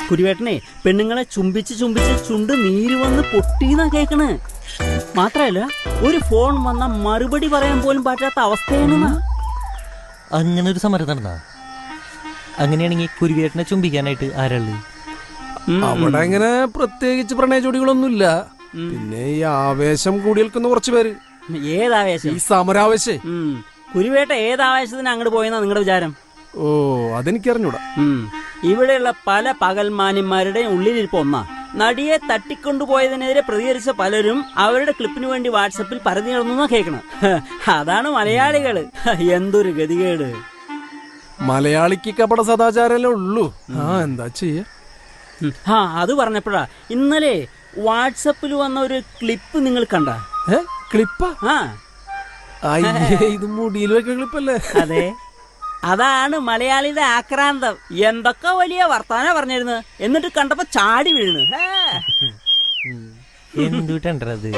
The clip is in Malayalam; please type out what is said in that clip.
കുരുവേട്ടനെ പെണ്ണുങ്ങളെ ചുംബിച്ച് ചുണ്ട് നീര് വന്ന് പൊട്ടീന്നാ കേക്കണ്. മാത്രല്ല ഒരു ഫോൺ വന്ന മറുപടി പറയാൻ പോലും പറ്റാത്ത അവസ്ഥയാണ്. അങ്ങനെ ഒരു സമരം നടന്ന അങ്ങനെയാണെങ്കിൽ കുരുവേട്ടനെ ചുംബിക്കാനായിട്ട് ആരാള്? അവിടെ അങ്ങനെ പ്രത്യേകിച്ച് പ്രണയ ജോഡികളൊന്നുമില്ല. പിന്നെ ഈ ആവേശം കൂടി നിൽക്കുന്ന കുറച്ചു പേര്. ഏതാവേശം? ഈ സമരാവേശേ. കുരുവേട്ട ഏതാവേശത്തിന് അങ്ങോട്ട് പോയെന്നാ നിങ്ങളുടെ വിചാരം? ഓ, അതെനിക്കറിഞ്ഞൂടാ. ഇവിടെയുള്ള പല പകൽമാന്യന്മാരുടെയും ഉള്ളിലിരിപ്പ് ഒന്നാ. നടിയെ തട്ടിക്കൊണ്ടുപോയതിനെതിരെ പ്രതികരിച്ച പലരും അവരുടെ ക്ലിപ്പിന് വേണ്ടി വാട്സപ്പിൽ പരതി നടന്നു കേൾക്കണം. അതാണ് മലയാളികള്. എന്തൊരു ഗതികേട്. മലയാളിക്ക് കപട സദാചാരല്ലേ ഉള്ളൂ. എന്താ ചെയ്യ? അത് പറഞ്ഞപ്പോഴാ ഇന്നലെ വാട്സപ്പിൽ വന്ന ഒരു ക്ലിപ്പ് നിങ്ങൾ കണ്ട? ക്ലിപ്പാ? ഇത് മുടിയിൽ വെക്കുന്ന ക്ലിപ്പല്ലേ? അതെ, അതാണ് മലയാളിയുടെ ആക്രാന്തം. എന്തൊക്കെ വലിയ വർത്താനം പറഞ്ഞിരുന്നു, എന്നിട്ട് കണ്ടപ്പോ ചാടി വീഴുന്നു. എന്തുട്ടത്?